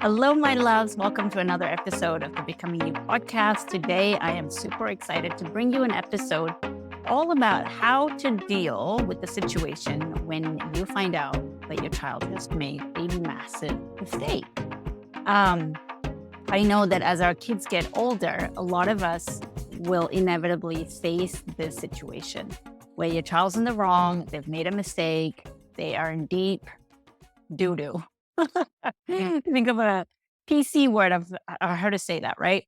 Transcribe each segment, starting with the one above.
Hello, my loves. Welcome to another episode of the Becoming You podcast. Today, I am super excited to bring you an episode all about how to deal with the situation when you find out that your child has made a massive mistake. I know that as our kids get older, a lot of us will inevitably face this situation where your child's in the wrong, they've made a mistake, they are in deep doo-doo. Think of a PC word of how to say that, right?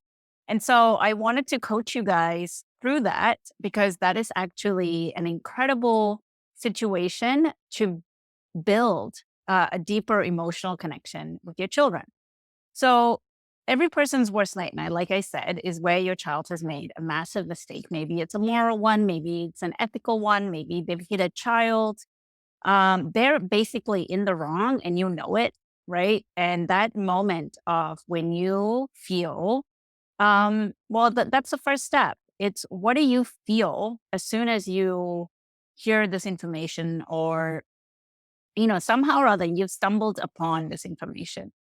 And so I wanted to coach you guys through that because that is actually an incredible situation to build a deeper emotional connection with your children. So every person's worst nightmare, like I said, is where your child has made a massive mistake. Maybe it's a moral one, maybe it's an ethical one, maybe they've hit a child. They're basically in the wrong and you know it, right? And that moment of when you feel, that's the first step. It's what do you feel as soon as you hear this information or, somehow or other you've stumbled upon this information.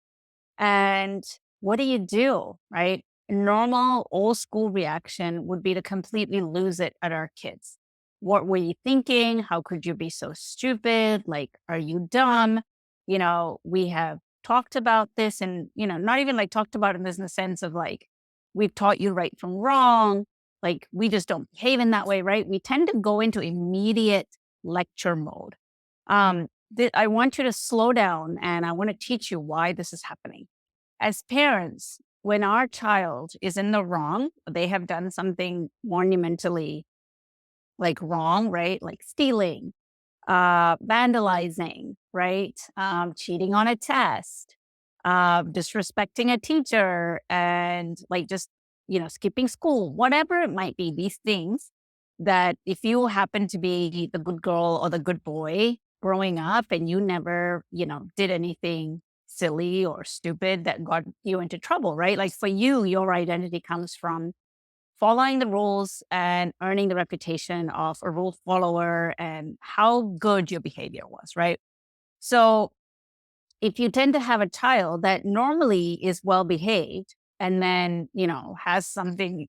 And what do, right? A normal old school reaction would be to completely lose it at our kids. What were you thinking? How could you be so stupid? Like, are you dumb? We have talked about this and, not even like talked about it in the sense of like, we've taught you right from wrong. Like, we just don't behave in that way, right? We tend to go into immediate lecture mode. I want you to slow down and I want to teach you why this is happening. As parents, when our child is in the wrong, they have done something monumentally like wrong, right? Like stealing, vandalizing, right? Cheating on a test, disrespecting a teacher, and like just, skipping school, whatever it might be, these things that if you happen to be the good girl or the good boy growing up and you never, did anything silly or stupid that got you into trouble, right? Like for you, your identity comes from following the rules and earning the reputation of a rule follower and how good your behavior was, right? So if you tend to have a child that normally is well behaved and then, has something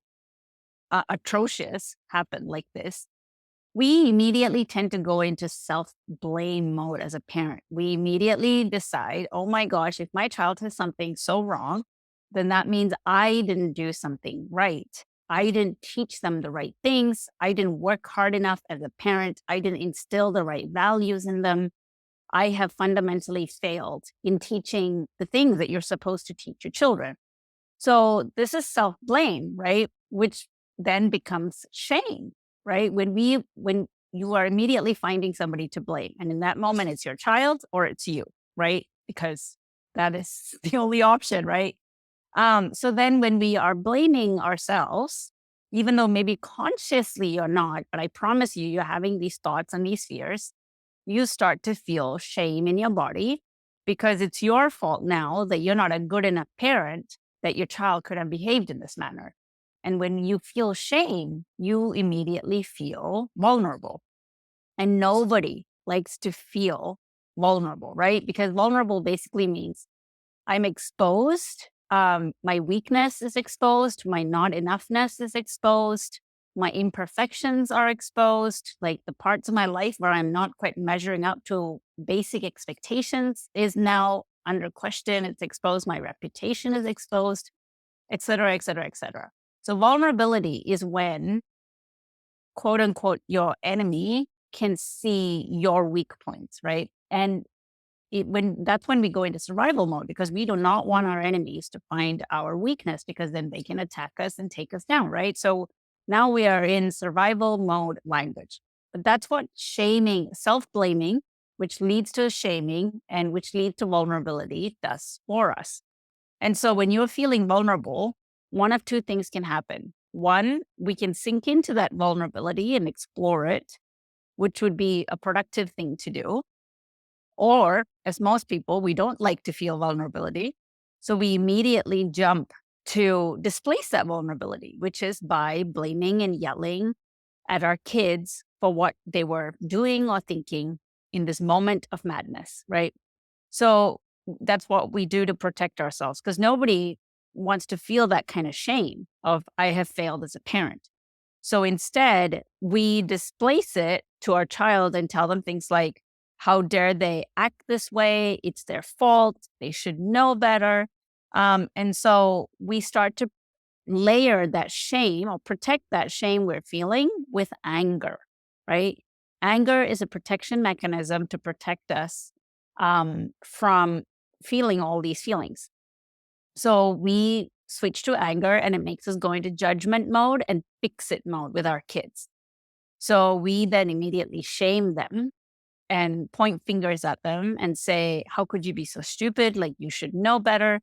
atrocious happen like this, we immediately tend to go into self-blame mode as a parent. We immediately decide, oh my gosh, if my child has something so wrong, then that means I didn't do something right. I didn't teach them the right things. I didn't work hard enough as a parent. I didn't instill the right values in them. I have fundamentally failed in teaching the things that you're supposed to teach your children. So this is self-blame, right? Which then becomes shame, right? When you are immediately finding somebody to blame. And in that moment, it's your child or it's you, right? Because that is the only option, right? So then when we are blaming ourselves, even though maybe consciously you're not, but I promise you, you're having these thoughts and these fears, you start to feel shame in your body because it's your fault now that you're not a good enough parent that your child could have behaved in this manner. And when you feel shame, you immediately feel vulnerable. And nobody likes to feel vulnerable, right? Because vulnerable basically means I'm exposed. My weakness is exposed. My not enoughness is exposed. My imperfections are exposed. Like the parts of my life where I'm not quite measuring up to basic expectations is now under question. It's exposed. My reputation is exposed, et cetera, et cetera, et cetera. So vulnerability is when, quote unquote, your enemy can see your weak points, right? And that's when we go into survival mode because we do not want our enemies to find our weakness because then they can attack us and take us down, right? So now we are in survival mode language. But that's what shaming, self-blaming, which leads to shaming and which leads to vulnerability, does for us. And so when you're feeling vulnerable, one of two things can happen. One, we can sink into that vulnerability and explore it, which would be a productive thing to do. Or, as most people, we don't like to feel vulnerability. So we immediately jump to displace that vulnerability, which is by blaming and yelling at our kids for what they were doing or thinking in this moment of madness, right? So that's what we do to protect ourselves because nobody wants to feel that kind of shame of I have failed as a parent. So instead, we displace it to our child and tell them things like, how dare they act this way? It's their fault. They should know better. And so we start to layer that shame or protect that shame we're feeling with anger, right? Anger is a protection mechanism to protect us from feeling all these feelings. So we switch to anger and it makes us go into judgment mode and fix it mode with our kids. So we then immediately shame them and point fingers at them and say, how could you be so stupid? Like you should know better.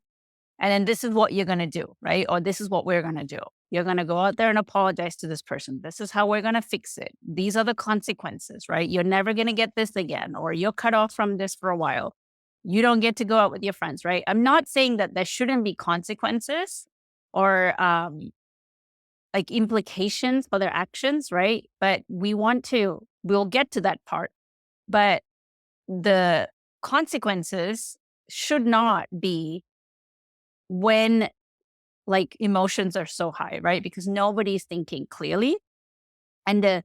And then this is what you're going to do, right? Or this is what we're going to do. You're going to go out there and apologize to this person. This is how we're going to fix it. These are the consequences, right? You're never going to get this again, or you're cut off from this for a while. You don't get to go out with your friends, right? I'm not saying that there shouldn't be consequences or like implications for their actions, right? But we'll get to that part. But the consequences should not be when like emotions are so high, right? Because nobody's thinking clearly. And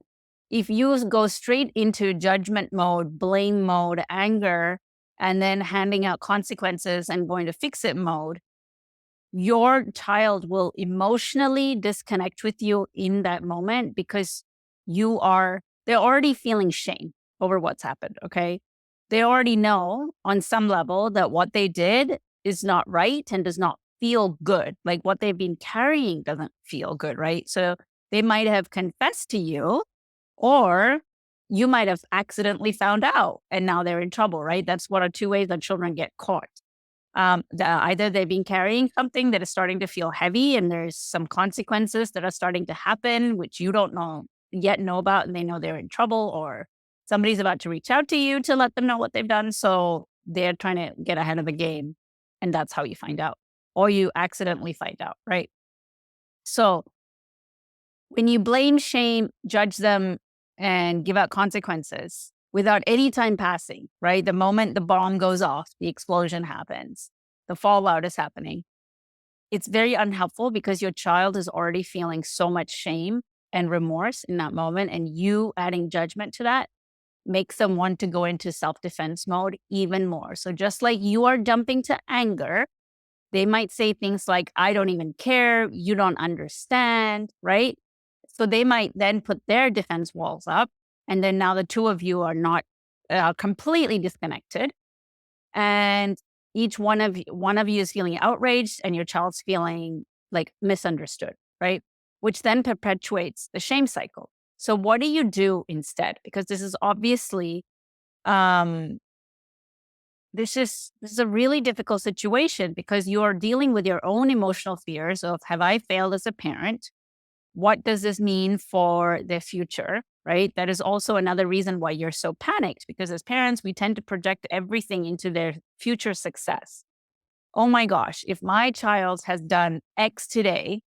if you go straight into judgment mode, blame mode, anger, and then handing out consequences and going to fix it mode, your child will emotionally disconnect with you in that moment because they're already feeling shame over what's happened. Okay. They already know on some level that what they did is not right and does not feel good. Like what they've been carrying doesn't feel good. Right. So they might have confessed to you, or you might have accidentally found out and now they're in trouble. Right. That's one of two ways that children get caught. Either they've been carrying something that is starting to feel heavy and there's some consequences that are starting to happen, which you don't know about, and they know they're in trouble, or somebody's about to reach out to you to let them know what they've done. So they're trying to get ahead of the game. And that's how you find out, or you accidentally find out, right? So when you blame, shame, judge them, and give out consequences without any time passing, right? The moment the bomb goes off, the explosion happens, the fallout is happening. It's very unhelpful because your child is already feeling so much shame and remorse in that moment. And you adding judgment to that makes them want to go into self defense mode even more. So just like you are jumping to anger, they might say things like, I don't even care. You don't understand, right? So they might then put their defense walls up. And then now the two of you are not completely disconnected. And each one of you is feeling outraged and your child's feeling like misunderstood, right? Which then perpetuates the shame cycle. So what do you do instead? Because this is obviously um, this is a really difficult situation because you are dealing with your own emotional fears of have I failed as a parent? What does this mean for the future? Right? That is also another reason why you're so panicked because as parents, we tend to project everything into their future success. Oh my gosh, if my child has done X today,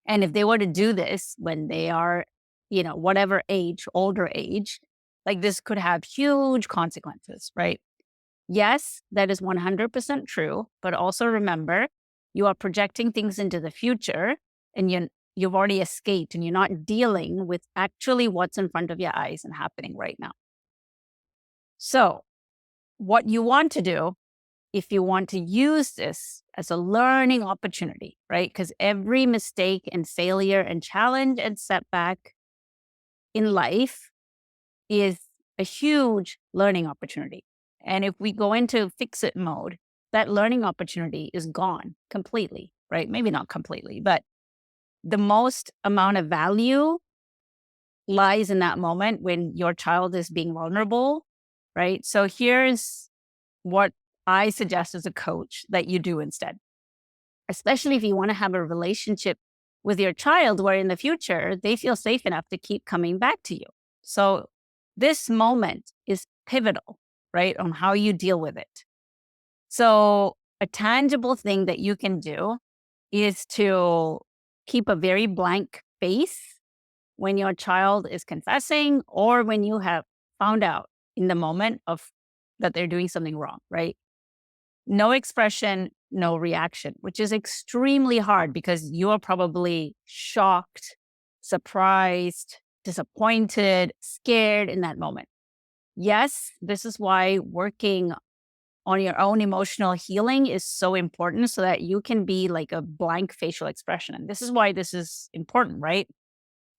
and if they were to do this when they are, whatever age, older age, like this could have huge consequences, right? Yes, that is 100% true. But also remember, you are projecting things into the future and you've already escaped and you're not dealing with actually what's in front of your eyes and happening right now. So, what you want to do, if you want to use this as a learning opportunity, right? Because every mistake and failure and challenge and setback in life is a huge learning opportunity. And if we go into fix it mode, that learning opportunity is gone completely, right? Maybe not completely, but the most amount of value lies in that moment when your child is being vulnerable, right? So here's what I suggest as a coach that you do instead, especially if you want to have a relationship with your child where in the future they feel safe enough to keep coming back to you. So this moment is pivotal, right, on how you deal with it. So a tangible thing that you can do is to keep a very blank face when your child is confessing or when you have found out in the moment of that they're doing something wrong, right? No expression, no reaction, which is extremely hard because you are probably shocked, surprised, disappointed, scared in that moment. Yes, this is why working on your own emotional healing is so important so that you can be like a blank facial expression. And this is why this is important, right?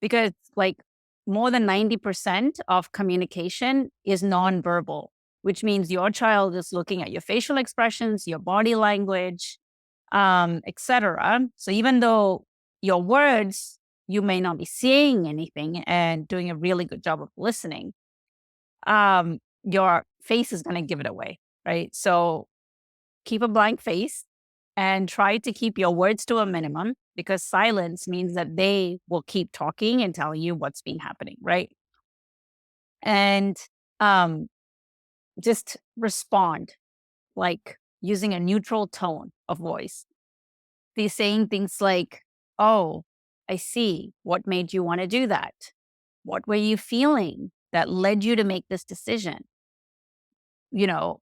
Because like more than 90% of communication is nonverbal, which means your child is looking at your facial expressions, your body language, etc. So even though your words, you may not be saying anything and doing a really good job of listening, your face is going to give it away, right? So keep a blank face and try to keep your words to a minimum because silence means that they will keep talking and telling you what's been happening, right? And um, just respond like using a neutral tone of voice. Be saying things like, "Oh, I see. What made you want to do that? What were you feeling that led you to make this decision?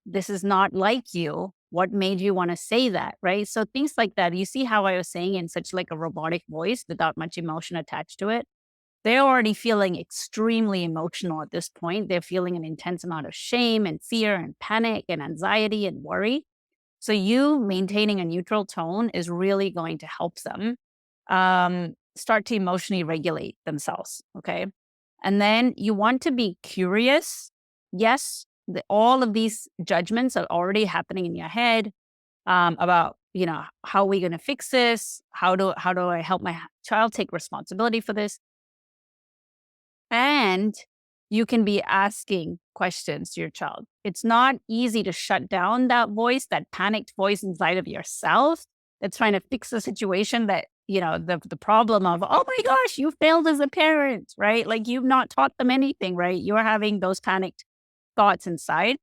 This is not like you. What made you want to say that?" Right? So things like that. You see how I was saying in such like a robotic voice without much emotion attached to it? They're already feeling extremely emotional at this point. They're feeling an intense amount of shame and fear and panic and anxiety and worry. So you maintaining a neutral tone is really going to help them start to emotionally regulate themselves. Okay. And then you want to be curious. Yes, all of these judgments are already happening in your head about, how are we going to fix this? How do I help my child take responsibility for this? And you can be asking questions to your child. It's not easy to shut down that voice, that panicked voice inside of yourself that's trying to fix the situation that, the problem of, oh my gosh, you failed as a parent, right? Like you've not taught them anything, right? You're having those panicked thoughts inside.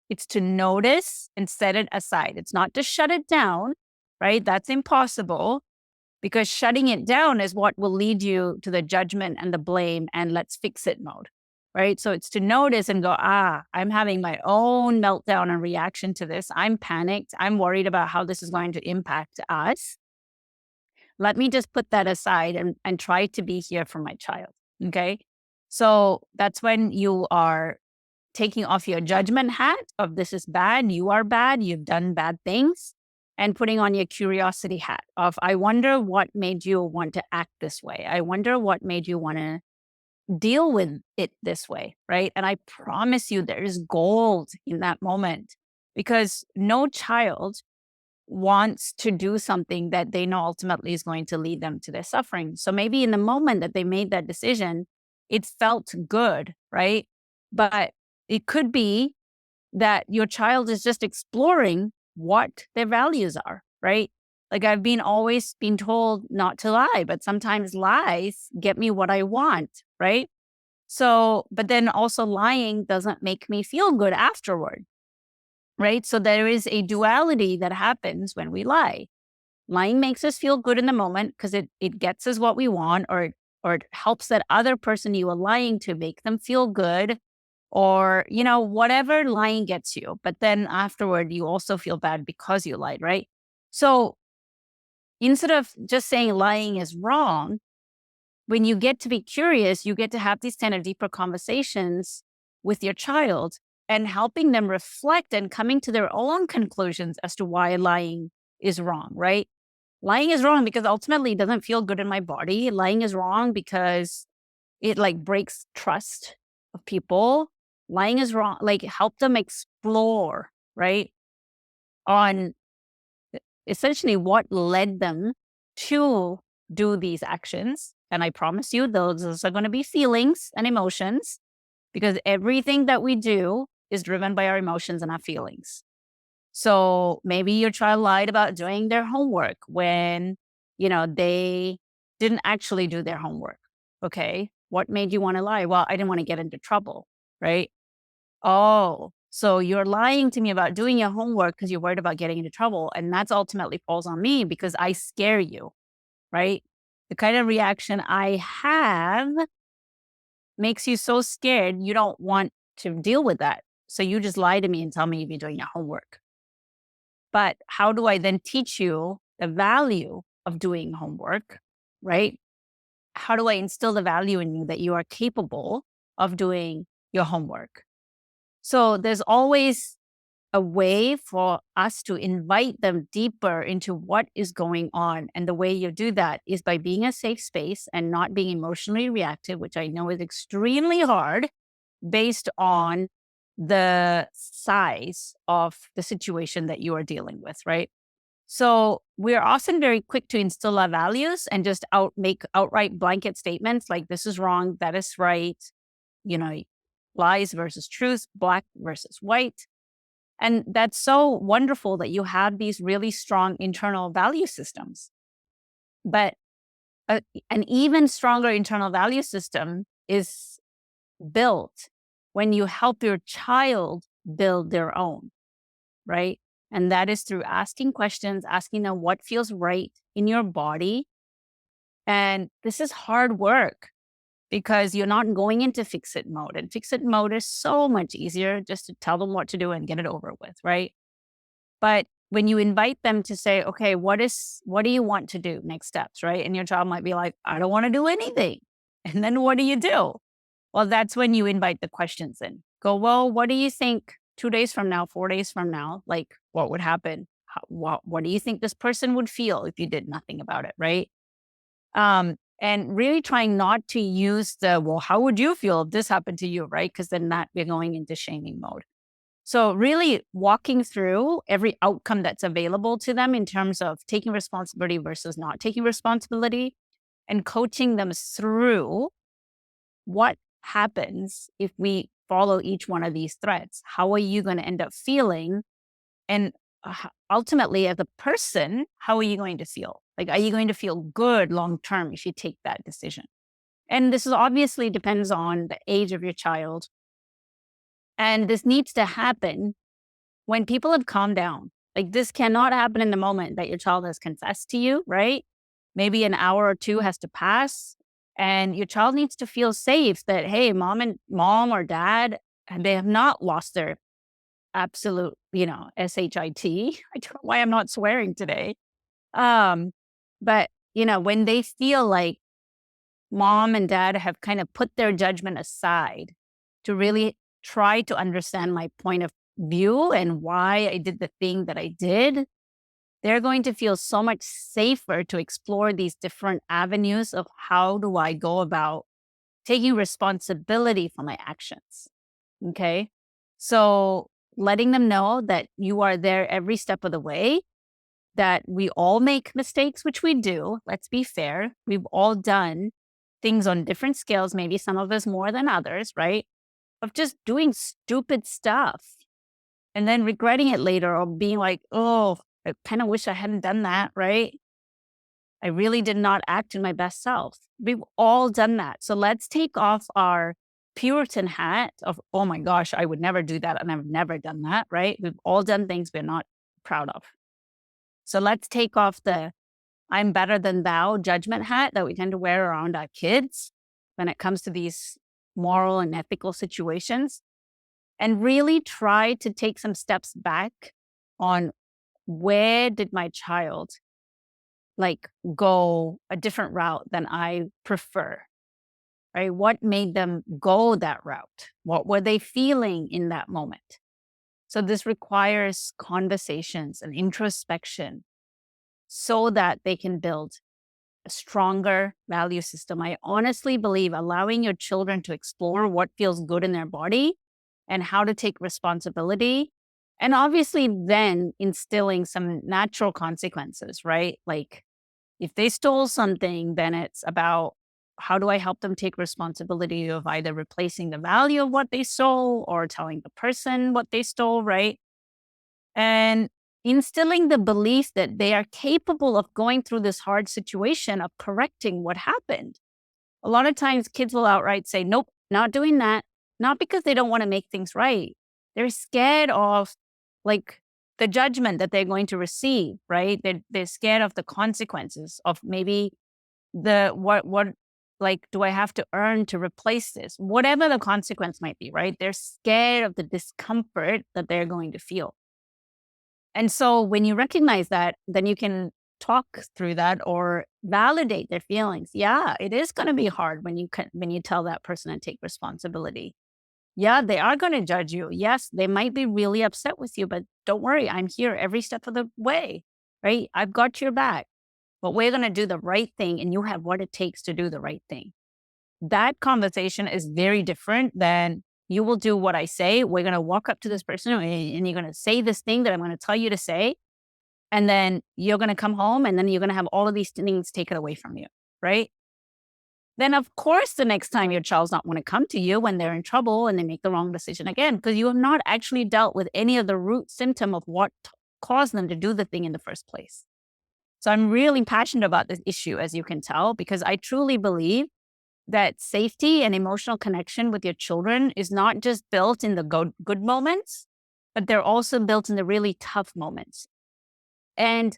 It's to notice and set it aside. It's not to shut it down, right? That's impossible because shutting it down is what will lead you to the judgment and the blame and let's fix it mode, right? So it's to notice and go, I'm having my own meltdown and reaction to this. I'm panicked. I'm worried about how this is going to impact us. Let me just put that aside and try to be here for my child. Okay. So that's when you are taking off your judgment hat of this is bad, you are bad, you've done bad things, and putting on your curiosity hat of I wonder what made you want to act this way. I wonder what made you want to deal with it this way, right? And I promise you there is gold in that moment because no child wants to do something that they know ultimately is going to lead them to their suffering. So maybe in the moment that they made that decision, it felt good, right? But it could be that your child is just exploring what their values are, right? Like I've been always been told not to lie, but sometimes lies get me what I want, right? So, but then also lying doesn't make me feel good afterward, right? So there is a duality that happens when we lie. Lying makes us feel good in the moment because it gets us what we want or it helps that other person you are lying to make them feel good or, whatever lying gets you. But then afterward, you also feel bad because you lied, right? So instead of just saying lying is wrong, when you get to be curious, you get to have these kind of deeper conversations with your child and helping them reflect and coming to their own conclusions as to why lying is wrong, right? Lying is wrong because ultimately it doesn't feel good in my body. Lying is wrong because it like breaks trust of people. Lying is wrong. Like help them explore, right? On essentially what led them to do these actions. And I promise you, those are going to be feelings and emotions because everything that we do is driven by our emotions and our feelings. So maybe your child lied about doing their homework when, they didn't actually do their homework. Okay. What made you want to lie? Well, I didn't want to get into trouble, right? Oh, so you're lying to me about doing your homework because you're worried about getting into trouble. And that's ultimately falls on me because I scare you, right? The kind of reaction I have makes you so scared you don't want to deal with that. So you just lie to me and tell me you've been doing your homework. But how do I then teach you the value of doing homework, right? How do I instill the value in you that you are capable of doing your homework? So there's always a way for us to invite them deeper into what is going on. And the way you do that is by being a safe space and not being emotionally reactive, which I know is extremely hard based on the size of the situation that you are dealing with, right? So we're often very quick to instill our values and just make outright blanket statements like this is wrong, that is right, you know, lies versus truth, black versus white. And that's so wonderful that you have these really strong internal value systems. But an even stronger internal value system is built when you help your child build their own, right? And that is through asking questions, asking them what feels right in your body. And this is hard work because you're not going into fix it mode. And fix it mode is so much easier just to tell them what to do and get it over with, right? But when you invite them to say, okay, what do you want to do? Next steps, right? And your child might be like, I don't want to do anything. And then what do you do? Well, that's when you invite the questions in. Go, well, what do you think 2 days from now, 4 days from now, like what would happen? What do you think this person would feel if you did nothing about it, right? And really trying not to use well, how would you feel if this happened to you, right? Because then that we're going into shaming mode. So really walking through every outcome that's available to them in terms of taking responsibility versus not taking responsibility and coaching them through what happens if we follow each one of these threads. How are you going to end up feeling? And ultimately, as a person, how are you going to feel? Like, are you going to feel good long term if you take that decision? And this is obviously depends on the age of your child. And this needs to happen when people have calmed down. Like, this cannot happen in the moment that your child has confessed to you, right? Maybe an hour or two has to pass. And your child needs to feel safe that, hey, mom or dad, they have not lost their absolute, SHIT. I don't know why I'm not swearing today. Um, but, when they feel like mom and dad have kind of put their judgment aside to really try to understand my point of view and why I did the thing that I did, they're going to feel so much safer to explore these different avenues of how do I go about taking responsibility for my actions. Okay. So letting them know that you are there every step of the way, that we all make mistakes, which we do. Let's be fair. We've all done things on different scales, maybe some of us more than others, right? Of just doing stupid stuff and then regretting it later or being like, oh, I kind of wish I hadn't done that, right? I really did not act in my best self. We've all done that. So let's take off our Puritan hat of, oh my gosh, I would never do that. And I've never done that, right? We've all done things we're not proud of. So let's take off the I'm better than thou judgment hat that we tend to wear around our kids when it comes to these moral and ethical situations and really try to take some steps back on where did my child go a different route than I prefer, right? What made them go that route? What were they feeling in that moment? So this requires conversations and introspection so that they can build a stronger value system. I honestly believe allowing your children to explore what feels good in their body and how to take responsibility. And obviously, then instilling some natural consequences, right? Like if they stole something, then it's about how do I help them take responsibility of either replacing the value of what they stole or telling the person what they stole, right? And instilling the belief that they are capable of going through this hard situation of correcting what happened. A lot of times kids will outright say, nope, not doing that. Not because they don't want to make things right. They're scared of the judgment that they're going to receive, right? They're scared of the consequences of maybe what do I have to earn to replace this? Whatever the consequence might be, right? They're scared of the discomfort that they're going to feel. And so when you recognize that, then you can talk through that or validate their feelings. Yeah, it is going to be hard when you tell that person to take responsibility. Yeah, they are going to judge you. Yes, they might be really upset with you, but don't worry, I'm here every step of the way. Right? I've got your back. But we're going to do the right thing and you have what it takes to do the right thing. That conversation is very different than you will do what I say. We're going to walk up to this person and you're going to say this thing that I'm going to tell you to say. And then you're going to come home and then you're going to have all of these things taken away from you. Right. Then, of course, the next time your child's not going to come to you when they're in trouble and they make the wrong decision again, because you have not actually dealt with any of the root symptom of what caused them to do the thing in the first place. So I'm really passionate about this issue, as you can tell, because I truly believe that safety and emotional connection with your children is not just built in the good moments, but they're also built in the really tough moments. And,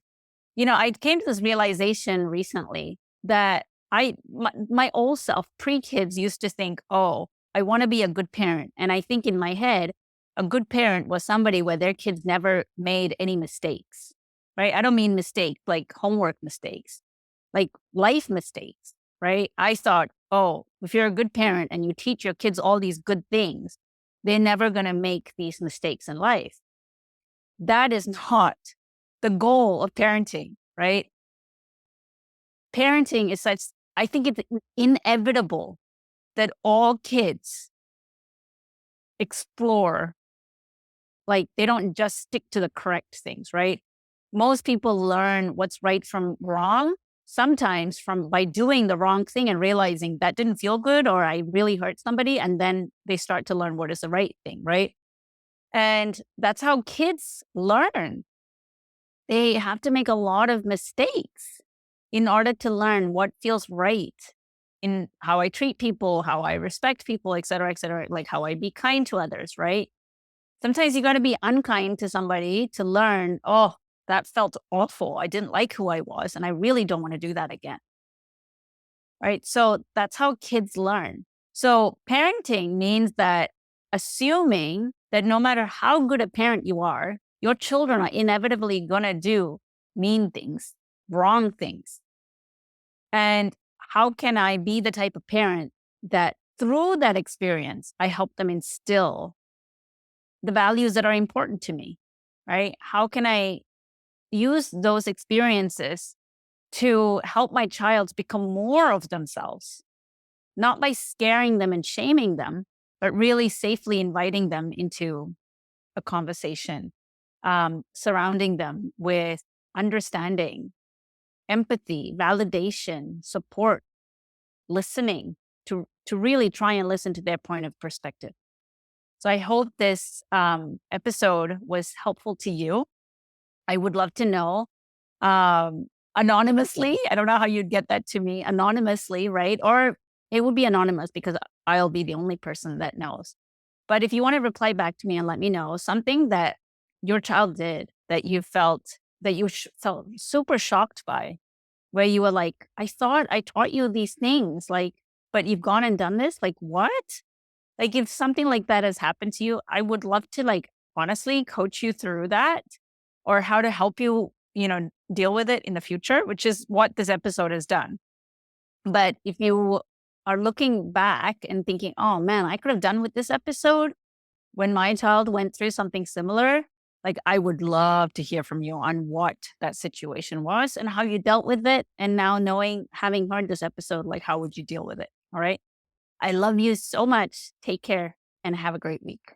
I came to this realization recently that my old self, pre-kids, used to think, oh, I want to be a good parent. And I think in my head, a good parent was somebody where their kids never made any mistakes, right? I don't mean mistakes like homework mistakes, like life mistakes, right? I thought, oh, if you're a good parent and you teach your kids all these good things, they're never going to make these mistakes in life. That is not the goal of parenting, right? Parenting is such, I think it's inevitable that all kids explore, like they don't just stick to the correct things, right? Most people learn what's right from wrong, sometimes from by doing the wrong thing and realizing that didn't feel good or I really hurt somebody. And then they start to learn what is the right thing, right? And that's how kids learn. They have to make a lot of mistakes in order to learn what feels right in how I treat people, how I respect people, et cetera, like how I be kind to others, right? Sometimes you got to be unkind to somebody to learn, oh, that felt awful. I didn't like who I was, and I really don't want to do that again. Right. So that's how kids learn. So parenting means that assuming that no matter how good a parent you are, your children are inevitably going to do mean things, wrong things. And how can I be the type of parent that through that experience, I help them instill the values that are important to me, right? How can I use those experiences to help my child become more of themselves, not by scaring them and shaming them, but really safely inviting them into a conversation, surrounding them with understanding, empathy, validation, support, listening to really try and listen to their point of perspective. So I hope this episode was helpful to you. I would love to know anonymously. I don't know how you'd get that to me anonymously, right? Or it would be anonymous because I'll be the only person that knows. But if you want to reply back to me and let me know something that your child did that you felt that you felt super shocked by, where you were like, I thought I taught you these things, like, but you've gone and done this, like what? Like if something like that has happened to you, I would love to like honestly coach you through that or how to help you, deal with it in the future, which is what this episode has done. But if you are looking back and thinking, oh man, I could have done with this episode when my child went through something similar, like I would love to hear from you on what that situation was and how you dealt with it. And now having heard this episode, like how would you deal with it? All right. I love you so much. Take care and have a great week.